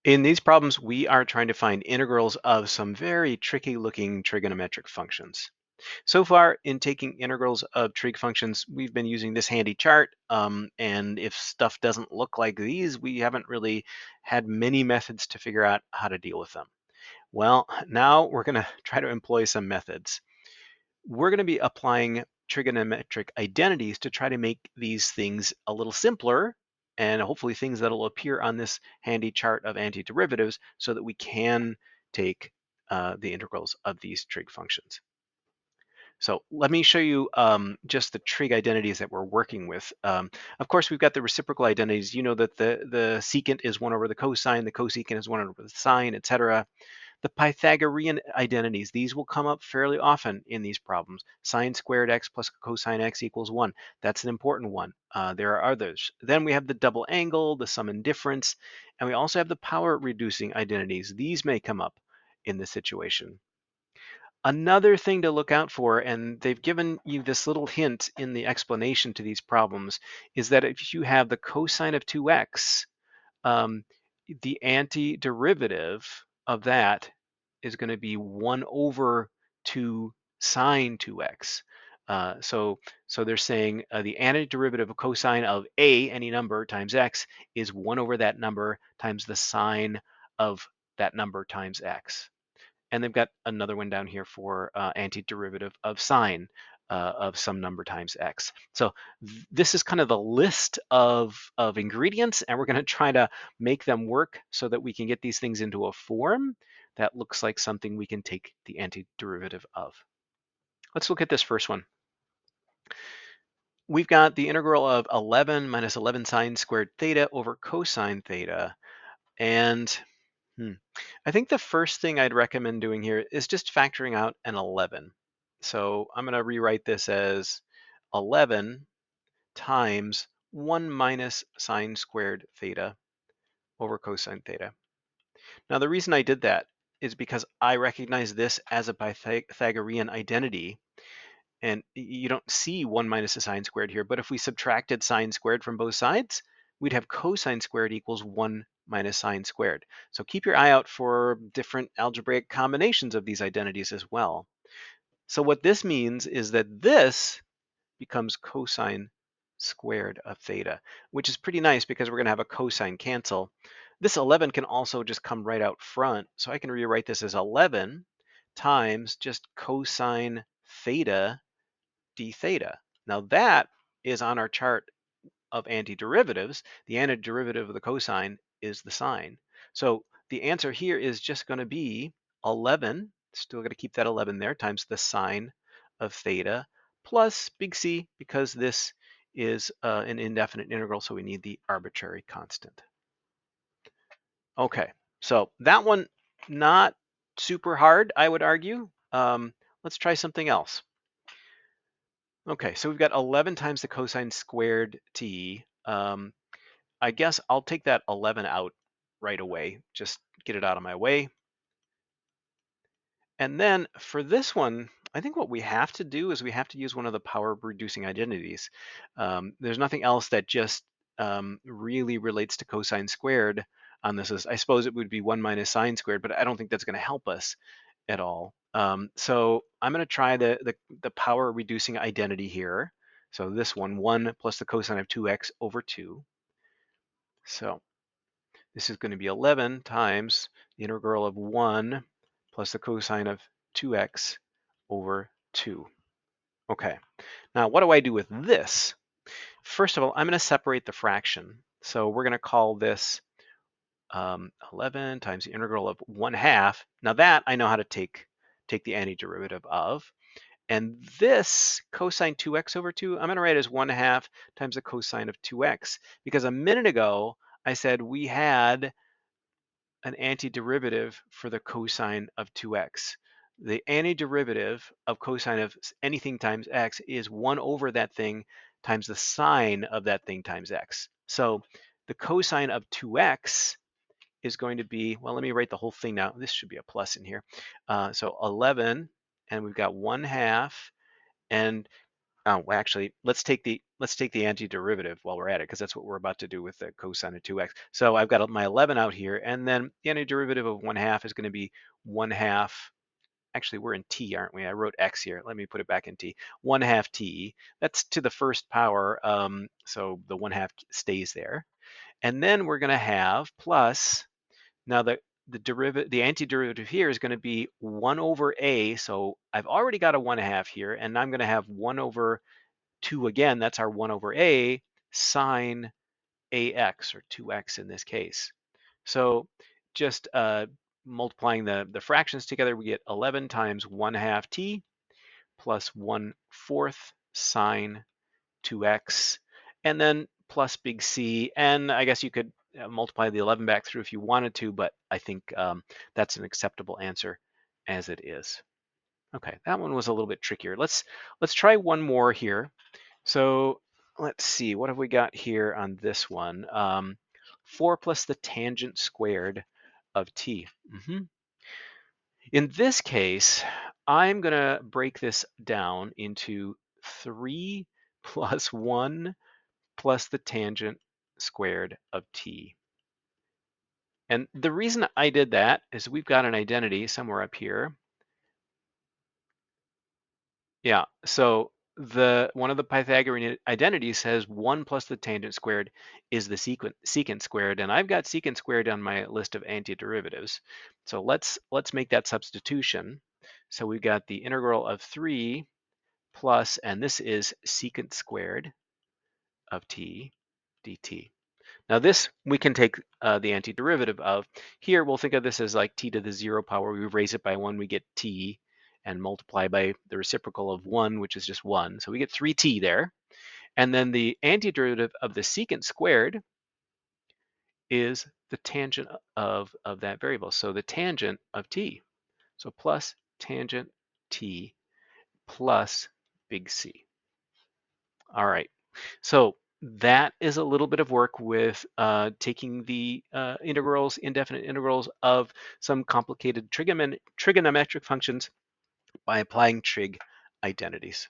In these problems, we are trying to find integrals of some very tricky looking trigonometric functions. So far in taking integrals of trig functions, we've been using this handy chart. And if stuff doesn't look like these, we haven't really had many methods to figure out how to deal with them. Well, now we're going to try to employ some methods. We're going to be applying trigonometric identities to try to make these things a little simpler and hopefully things that'll appear on this handy chart of antiderivatives so that we can take the integrals of these trig functions. So let me show you just the trig identities that we're working with. Of course, we've got the reciprocal identities. You know that the secant is 1 over the cosecant is 1 over the sine, etc. The Pythagorean identities, these will come up fairly often in these problems. Sine squared x plus cosine x equals 1. That's an important one. There are others. Then we have the double angle, the sum and difference, and we also have the power reducing identities. These may come up in this situation. Another thing to look out for, and they've given you this little hint in the explanation to these problems, is that if you have the cosine of 2x, um, the antiderivative of that is going to be 1 over 2 sine 2x. So they're saying the antiderivative of cosine of any number times x is 1 over that number times the sine of that number times x. And they've got another one down here for antiderivative of sine of some number times x. So this is kind of the list of ingredients, and we're going to try to make them work so that we can get these things into a form that looks like something we can take the antiderivative of. Let's look at this first one. We've got the integral of 11 minus 11 sine squared theta over cosine theta. And I think the first thing I'd recommend doing here is just factoring out an 11. So I'm going to rewrite this as 11 times 1 minus sine squared theta over cosine theta. Now, the reason I did that is because I recognize this as a Pythagorean identity. And you don't see 1 minus a sine squared here, but if we subtracted sine squared from both sides, we'd have cosine squared equals 1 minus sine squared. So keep your eye out for different algebraic combinations of these identities as well. So what this means is that this becomes cosine squared of theta, which is pretty nice because we're going to have a cosine cancel. This 11 can also just come right out front. So I can rewrite this as 11 times just cosine theta d theta. Now that is on our chart of antiderivatives. The antiderivative of the cosine is the sine. So the answer here is just going to be 11, still going to keep that 11 there, times the sine of theta plus big C, because this is an indefinite integral, so we need the arbitrary constant. Okay, so that one, not super hard, I would argue. Let's try something else. Okay, so we've got 11 times the cosine squared t. I guess I'll take that 11 out right away, just get it out of my way. And then for this one, I think what we have to do is we have to use one of the power reducing identities. There's nothing else that just really relates to cosine squared on this. I suppose it would be 1 minus sine squared, but I don't think that's going to help us at all. So I'm going to try the power reducing identity here. So this one, 1 plus the cosine of 2x over 2. So this is going to be 11 times the integral of 1 plus the cosine of 2x over 2. Okay, now what do I do with this? First of all, I'm going to separate the fraction. So we're going to call this 11 times the integral of 1/2. Now that I know how to take the antiderivative of. And this cosine 2x over 2, I'm going to write as 1/2 times the cosine of 2x. Because a minute ago, I said we had an antiderivative for the cosine of 2x. The antiderivative of cosine of anything times x is 1 over that thing times the sine of that thing times x. So the cosine of 2x is going to be, well, let me write the whole thing now. This should be a plus in here. So 11, and we've got 1/2, and Oh, well, actually, let's take the antiderivative while we're at it, because that's what we're about to do with the cosine of 2x. So I've got my 11 out here, and then the antiderivative of 1/2 is going to be 1/2. Actually, we're in t, aren't we? I wrote x here. Let me put it back in t. 1/2 t. That's to the first power, so the 1/2 stays there. And then we're going to have plus, now the antiderivative here is going to be 1 over a. So I've already got a 1/2 here, and I'm going to have 1 over 2 again. That's our 1 over a sine ax, or 2x in this case. So just multiplying the fractions together, we get 11 times 1/2 t plus 1/4 sine 2x, and then plus big C. And I guess you could multiply the 11 back through if you wanted to, but I think that's an acceptable answer as it is. Okay, that one was a little bit trickier. Let's try one more here. So let's see, what have we got here on this one? 4 plus the tangent squared of t. In this case, I'm going to break this down into 3 plus 1 plus the tangent squared of t. And the reason I did that is we've got an identity somewhere up here. Yeah, so one of the Pythagorean identities says 1 plus the tangent squared is the secant squared, and I've got secant squared on my list of antiderivatives. So let's make that substitution. So we've got the integral of 3 plus, and this is secant squared of t dt. Now this we can take the antiderivative of. Here we'll think of this as like t to the 0 power. We raise it by 1, we get t, and multiply by the reciprocal of 1, which is just 1. So we get 3t there. And then the antiderivative of the secant squared is the tangent of that variable. So the tangent of t. So plus tangent t plus big C. All right. So that is a little bit of work with taking the integrals, indefinite integrals of some complicated trigonometric functions by applying trig identities.